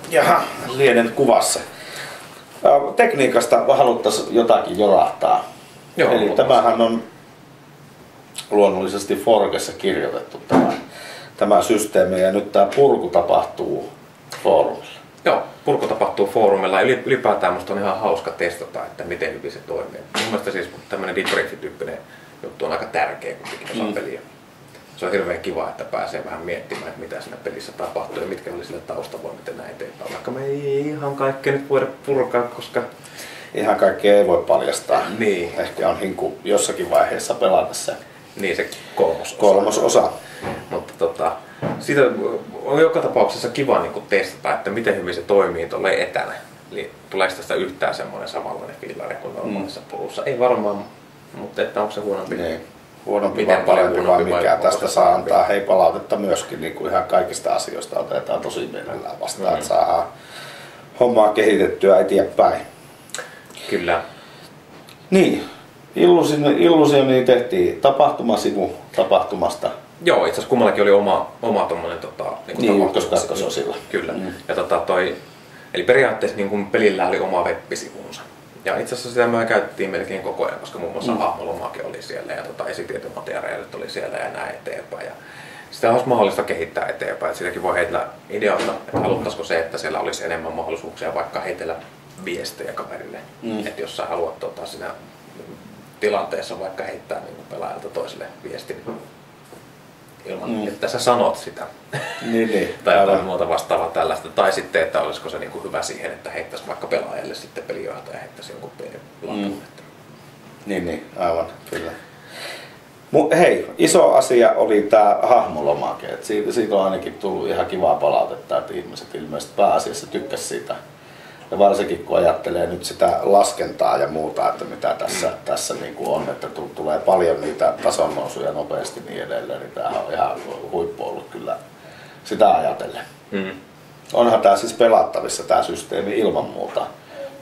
Jaha, lienen kuvassa. Tekniikasta haluttaisiin jotakin jorahtaa. Joo, eli tämähän on luonnollisesti Forgessa kirjoitettu tämä systeemi ja nyt tämä purku tapahtuu foorumilla. Joo, purku tapahtuu foorumilla. Ylipäätään musta on ihan hauska testata, että miten hyvin se toimii. Mun mielestä siis tämmöinen debriefi-tyyppinen juttu on aika tärkeä kuitenkin osa peliä. Se on hirveän kiva, että pääsee vähän miettimään, että mitä siinä pelissä tapahtuu ja mitkä oli sille taustavoimat ja näin eteenpäin. Vaikka me ei ihan kaikkea nyt voida purkaa, koska ihan kaikkea ei voi paljastaa. Niin. Ehkä on hinku jossakin vaiheessa pelata se. Niin se kolmososa. Mutta siitä on joka tapauksessa kiva niin testata, että miten hyvin se toimii tuolle etänä. Eli tuleeko tästä yhtään semmoinen samanlainen fiilari kuin normaalissa purussa? Ei varmaan, mutta että onko se huonompi? Niin. Huonompi vai parempi vai mikä tästä saa antaa. Hei, palautetta myöskin niin kuin ihan kaikista asioista otetaan tosi mielellään vastaan, että saadaan hommaa kehitettyä eteenpäin. Kyllä. Niin, Illusioni tehtiin tapahtumasivu tapahtumasta. Joo, itse asiassa kummallakin oli oma tommonen niin, ykkös-kakkososilla. Kyllä. Ja eli periaatteessa niin kuin pelillä oli oma web-sivunsa. Ja itse asiassa sitä me käytettiin melkein koko ajan, koska muun muassa hahmolomake oli siellä ja esitietomateriaalit oli siellä ja näin eteenpäin. Ja sitä olisi mahdollista kehittää eteenpäin. Siitäkin voi heitellä ideoita, että haluttaisiko se, että siellä olisi enemmän mahdollisuuksia vaikka heitellä viestejä kaverille. Että jos sä haluat siinä tilanteessa vaikka heittää niin pelaajalta toiselle viestin ilman, että sä sanot sitä. Niin. Tai jotain muuta vastaavaa tällaista. Tai sitten, että olisiko se niin hyvä siihen, että heittäisi vaikka pelaajalle sitten pelijohtaja ja heittäisi jonkun pienen lapun. Niin, aivan, kyllä. Hei, iso asia oli tämä hahmolomake. Siitä on ainakin tullut ihan kivaa palautetta, että ihmiset ilmeisesti pääasiassa tykkäsivät siitä. Ja varsinkin kun ajattelee nyt sitä laskentaa ja muuta, että mitä tässä niin kuin on, että tulee paljon niitä tasonnousuja nopeasti niin edelleen, niin tämä on ihan huippu ollut kyllä sitä ajatellen. Onhan tämä siis pelattavissa tämä systeemi ilman muuta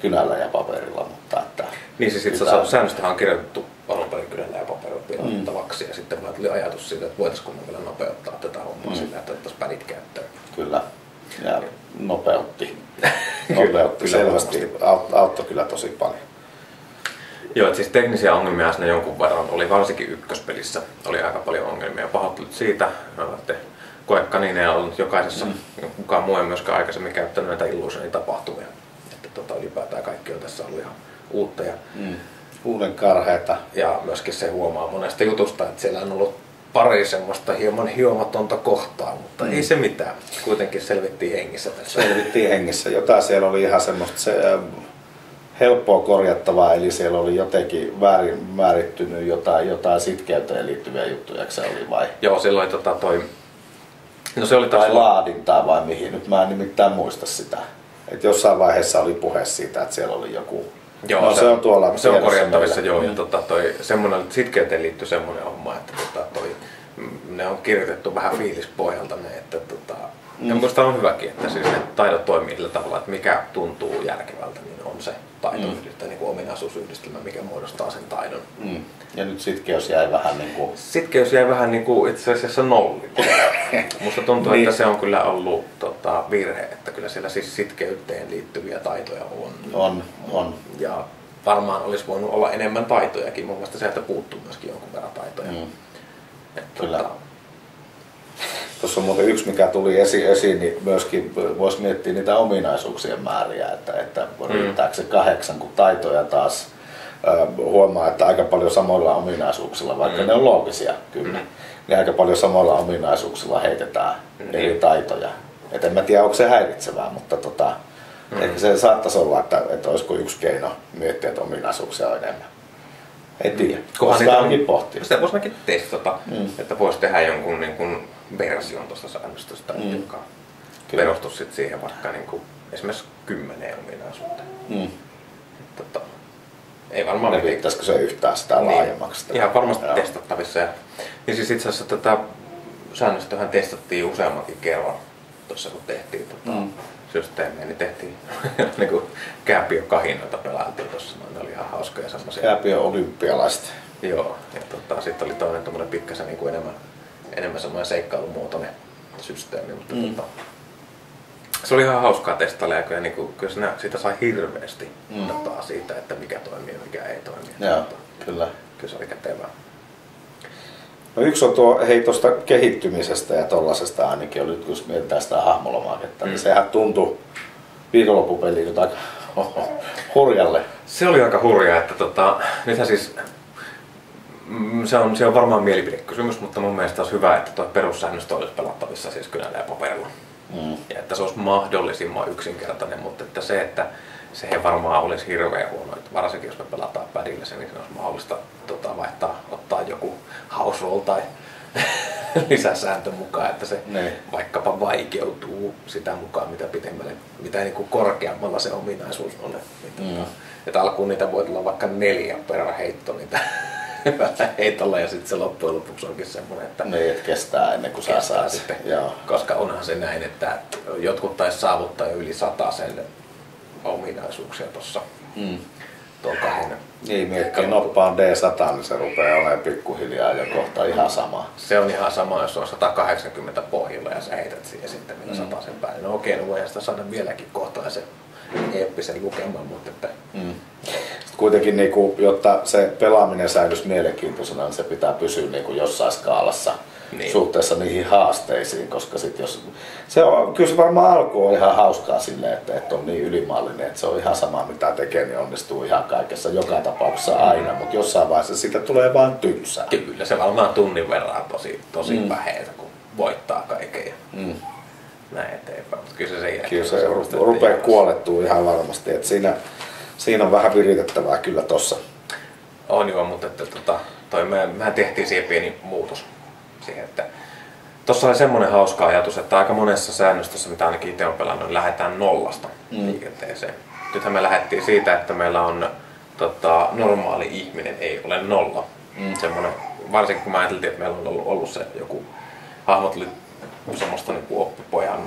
kynällä ja paperilla, mutta että niin siis itse asiassa säännöstähän on kirjoitettu alun perin kynällä ja paperilla pelattavaksi ja sitten tuli ajatus siitä, että voitaisiinko me vielä nopeuttaa tätä hommaa sillä, että otettaisiin pädit käyttöön. Kyllä. Ja nopeutti selvästi, auttoi kyllä tosi paljon. Joo, että siis teknisiä ongelmia siinä jonkun verran oli, varsinkin ykköspelissä oli aika paljon ongelmia. Pahoittelut siitä, että koekanineja on jokaisessa, kukaan muu ei myöskään aikaisemmin käyttänyt näitä Illusionin tapahtumia. Että ylipäätään kaikki on tässä ollut ihan uutta. Uuden karheita. Ja myöskin se huomaa monesta jutusta, että siellä on ollut pari semmoista hieman hiomatonta kohtaa, mutta ei se mitään. Kuitenkin selvittiin hengissä tässä. Selvittiin hengissä. Jotain siellä oli ihan semmoista helppoa korjattavaa, eli siellä oli jotenkin väärin määrittynyt jotain sitkeyteen liittyviä juttuja, se oli vai? Joo, siellä oli no se oli taas vai laadintaa vai mihin, nyt mä en nimittäin muista sitä. Et jossain vaiheessa oli puhe siitä, että siellä oli joku. Joo, no, se on tuolla. Se on korjattavissa, joo. Ja semmoinen sitkeyteen liittyy semmoinen homma, että ne on kirjoitettu vähän fiilispohjalta ne, että ja minusta on hyväkin, että siis ne taidot toimii sillä tavalla, että mikä tuntuu järkevältä, niin on se taitoyhdistelmä, niin kuin ominaisuusyhdistelmä, mikä muodostaa sen taidon. Ja nyt sitkeys jäi vähän niin kuin... Sitkeys jäi vähän niin kuin itse asiassa nollille. Musta tuntuu, että se on kyllä ollut virhe, että kyllä siellä siis sitkeyteen liittyviä taitoja on. Ja varmaan olisi voinut olla enemmän taitojakin, mun mielestä sieltä puuttuu myöskin jonkun verran taitoja. Kyllä. Tuossa on muuten yksi, mikä tuli esiin, niin myöskin voisi miettiä niitä ominaisuuksien määriä, että riittääkö se 8, kun taitoja taas huomaa, että aika paljon samoilla ominaisuuksilla, vaikka ne on loogisia kyllä, niin aika paljon samoilla ominaisuuksilla heitetään eri taitoja. Et en mä tiedä, onko se häiritsevää, mutta ehkä se saattaisi olla, että olisiko yksi keino miettiä, että ominaisuuksia on enemmän. Ei tiedä. Sitä onkin pohtia. Sitä voisi ainakin testata, että voisi tehdä jonkun niin kuin version tuosta säännöstöstä, joka perustuisi sit siihen vaikka niin kuin esimerkiksi 10 ominaisuuteen. Ei varmaan riittäisikö se yhtään sitä laajemmaksi? Ihan varmasti testattavissa. Niin siis itse asiassa tätä säännöstöhän testattiin useammankin kerran tuossa kun tehtiin systeemiä, niin tehtiin niin kääpiökahinoita pelailtiin tuossa. Ne oli ihan hauskoja semmoisia. Kääpiö-olympialaiset. Joo, ja sitten oli toinen tommonen pikkasen niin enemmän semmoinen seikkailumuotoinen systeemi, mutta Se oli ihan hauskaa testailla ja kyllä siitä sai hirveästi dataa siitä, että mikä toimii ja mikä ei toimi. Joo, kyllä. Kyllä se oli kätevää. No yksi on tuo, hei tuosta kehittymisestä ja tollasesta ainakin oli, kun mietitään sitä hahmolomaketta, niin sehän tuntui viikonloppupeliin aika hurjalle. Se oli aika hurjaa, että nythän siis se on varmaan mielipidekysymys, mutta mun mielestä olisi hyvä, että tuo perussäännöstö olisi pelattavissa siis kynällä ja paperilla. Ja että se olisi mahdollisimman yksinkertainen, mutta että se ei varmaan olisi hirveän huono, että varsinkin jos me pelataan padilla sen, niin se olisi mahdollista ottaa joku house roll tai lisäsääntö mukaan, että se vaikkapa vaikeutuu sitä mukaan, mitä pitemmälle, mitä niin kuin korkeammalla se ominaisuus on. Että alkuun niitä voi tulla vaikka 4 per heitto niitä heitolla ja sitten se loppujen lopuksi onkin semmoinen, että kestää ennen kuin saa sitten. Koska onhan se näin, että jotkut taisi saavuttaa jo yli 100 sen ominaisuuksia tuossa tuon 2. Niin, miettii noppaan D100, niin se rupeaa olemaan pikkuhiljaa jo kohta ihan sama. Se on ihan sama, jos on 180 pohjilla ja sä heität siihen sitten vielä 100 sen päälle. No okei, no voidaan sitä saada vieläkin kohtalaisen eeppisen lukeman, mutta että... Sitten kuitenkin, jotta se pelaaminen säilyisi mielenkiintoisena, niin se pitää pysyä jossain skaalassa suhteessa niihin haasteisiin, koska sit jos... Kyllä se varmaan alku on ihan hauskaa silleen, että on niin ylimaallinen, että se on ihan sama mitä tekee, niin onnistuu ihan kaikessa, joka tapauksessa aina, mutta jossain vaiheessa siitä tulee vaan tylsää. Kyllä se varmaan tunnin verran tosi väheitä, kun voittaa kaiken ja näin eteenpäin, mutta kyllä se sen jälkeen... Kyllä se rupeaa kuolettua ihan varmasti, että siinä on vähän viritettävää kyllä tossa. On joo, mutta että mehän tehtiin siihen pieni muutos siihen, että tossa oli semmoinen hauska ajatus, että aika monessa säännöstössä, mitä ainakin itse olen pelannut, niin lähdetään nollasta liikenteeseen. Nythän me lähdettiin siitä, että meillä on normaali ihminen ei ole nolla. Semmoinen, varsinkin kun mä ajattelin, että meillä on ollut se joku hahmot oli semmoista niin oppipojan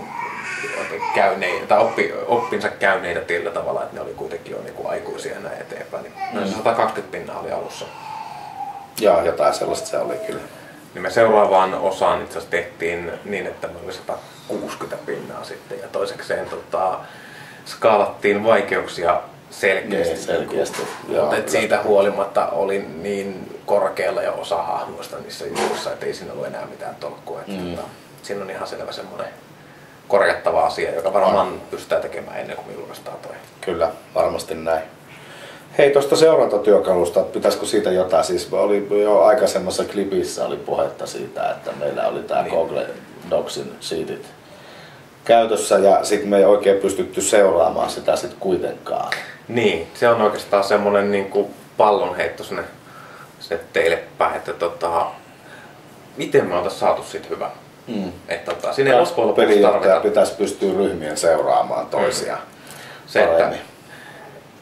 käyneitä, tai oppinsa käyneitä tällä tavalla, että ne oli kuitenkin jo niin aikuisia ja näin eteenpäin. Niin 120 pinnaa oli alussa. Joo, jotain sellaista se oli kyllä. Niin me seuraavaan osaan itse asiassa tehtiin niin, että me oli 160 pinnaa sitten ja toisekseen skaalattiin vaikeuksia selkeästi. Mutta siitä huolimatta oli niin korkealla jo osa hahmoista niissä jutuissa, että ei siinä ollut enää mitään tolkkua. Siinä on ihan selvä semmoinen korjattava asia, joka varmaan pystytään tekemään ennen kuin me julkaistaan toi. Kyllä, varmasti näin. Hei, tuosta seurantatyökalusta, pitäisikö siitä jotain? Siis oli jo aikaisemmassa klipissä oli puhetta siitä, että meillä oli tämä Google Docsin sheetit käytössä ja sitten me ei oikein pystytty seuraamaan sitä sitten kuitenkaan. Niin, se on oikeastaan semmoinen niin kuin pallonheitto sinne teille päin, että miten me oltaisiin saatu siitä hyvä. Että siinä ei loppujen lopuksi tarvita. Pitäisi pystyä ryhmien seuraamaan toisiaan.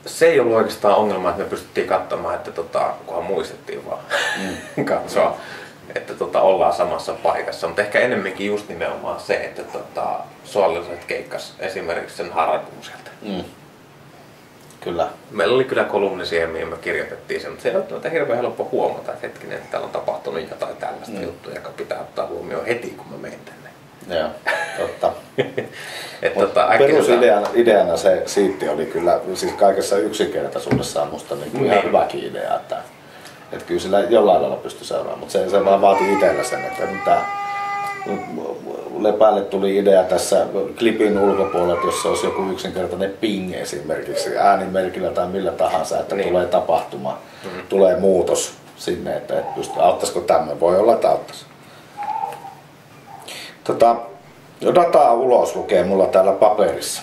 Se ei ollut oikeastaan ongelma, että me pystyttiin katsomaan, että kunhan muistettiin vaan katsoa, että ollaan samassa paikassa. Mutta ehkä enemmänkin just nimenomaan se, että suolliset keikkas esimerkiksi sen harjoitun sieltä. Kyllä. Meillä oli kyllä kolumni siihen, mihin me kirjoitettiin sen, mutta se ei ole hirveän helppo huomata, että hetkinen, että täällä on tapahtunut jotain tällaista juttua, joka pitää ottaa huomioon heti, kun mä menen tänne. Joo, totta. Perusideana se siitti oli kyllä, siis kaikessa yksinkertaisuudessaan musta niin ihan hyväkin idea, että kyllä sillä jollain lailla pystyi seuraamaan, mutta se vaan vaati itsellä sen, että mitä Lepäälle tuli idea tässä klipin ulkopuolella, jos se olisi joku yksinkertainen ping esimerkiksi äänimerkillä tai millä tahansa, että tulee tapahtuma, tulee muutos sinne, että auttaisiko tämmöinen, voi olla, että auttaisi. Dataa ulos lukee mulla täällä paperissa.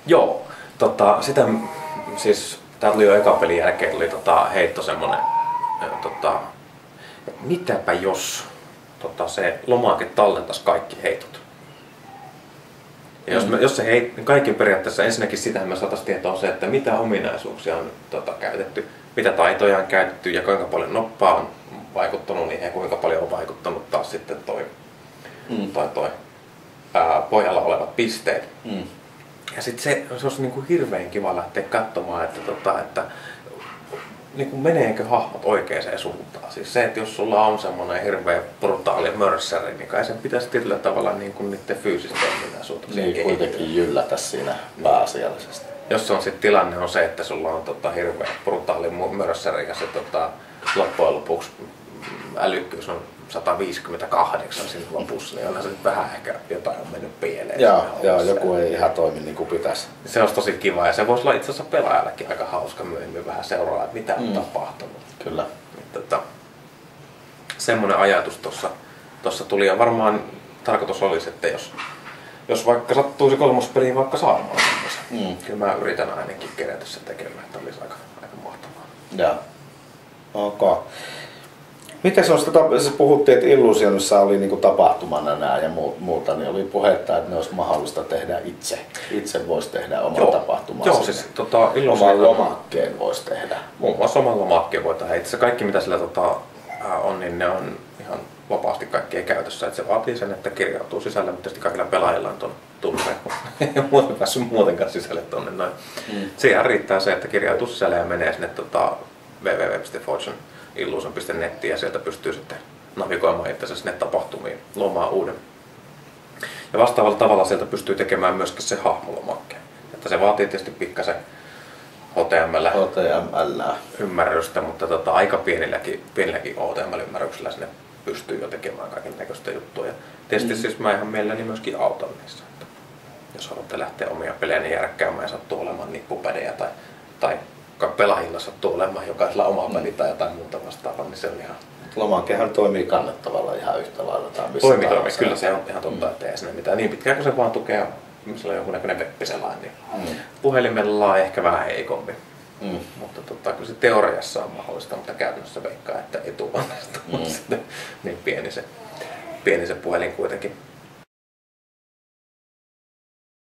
Joo, sitä siis tää tuli jo eka pelin jälkeen tuli heitto semmonen, että mitäpä jos se lomake tallentaisi kaikki heitot. Ja jos se kaikki periaatteessa ensinnäkin sitähän me saataisiin tietoa se, että mitä ominaisuuksia on käytetty, mitä taitoja on käytetty ja kuinka paljon noppaa on vaikuttanut niihin ja kuinka paljon on vaikuttanut taas sitten toi pojalla olevat pisteet. Ja sitten se olisi niinku hirveän kiva lähteä katsomaan, että niin kuin meneekö hahmot oikeaan suuntaan. Siis se, että jos sulla on semmoinen hirveä brutaali mörssäri, niin kai sen pitäisi tietyllä tavalla niin kuin niiden fyysistä ominaisuutta niin kuitenkin jyllätä siinä pääasiallisesti. Jos on sitten tilanne on se, että sulla on hirveä brutaali mörssäri ja se loppujen lopuksi älykkyys on 158 siinä lopussa, niin onhan se vähän ehkä jotain on mennyt pieleen. Joo, joku ei ihan toimi niin kuin pitäisi. Se olisi tosi kiva ja se voisi olla itse asiassa pelaajallekin aika hauska myöhemmin vähän seuraa, että mitä on tapahtunut. Kyllä. Semmoinen ajatus tuossa tuli ja varmaan tarkoitus olisi, että jos vaikka sattuisi kolmospeliin vaikka saamaan semmoisen. Kyllä mä yritän ainakin kerätä sen tekemään, että olisi aika mahtavaa. Joo. Okay. Mikä se on, siis puhuttiin, että Illusionissa oli niinku tapahtumana nämä ja muuta, niin oli puhetta, että ne olisi mahdollista tehdä itse. Itse voisi tehdä oman tapahtumansa. Joo, siis oman lomakkeen voisi tehdä. Muun muassa oman lomakkeen voi tehdä itse. Kaikki mitä sillä on, niin ne on ihan vapaasti kaikkien käytössä. Että se vaatii sen, että kirjautuu sisälle, mutta tietysti kaikilla pelaajilla on tuon tunnuseen, kun ei ole päässyt muutenkaan sisälle tuonne noin. Siihen riittää se, että kirjautuu sisälle ja menee sinne www.fortuneillusion.net ja sieltä pystyy sitten navigoimaan itsensä sinne tapahtumiin, luomaan uuden. Ja vastaavalla tavalla sieltä pystyy tekemään myöskin se hahmolomakkeen. Että se vaatii tietysti pikkasen HTML-ymmärrystä, mutta aika pienelläkin HTML-ymmärryksellä sinne pystyy jo tekemään kaiken näköistä juttuja. Ja tietysti siis mä ihan mielelläni myöskin autan niissä. Että jos haluatte lähteä omia pelejä niin järkkäämään ja sattuu olemaan nippupädejä tai pelaajilla sattuu olemaan jokaisella oma peli tai jotain muuta vastaavaa, niin se on ihan... Lomakehan toimii kannettavalla ihan yhtä lailla. Toimii. Kyllä se on ihan totta, että ei sinne mitään. Niin pitkään kuin se vaan tukee, missä on jonkunnäköinen web-selain, niin puhelimella on ehkä vähän heikompi. Mutta kyllä se teoriassa on mahdollista, mutta käytännössä veikkaa, että ei tule onnistumaan. Niin pieni se puhelin kuitenkin.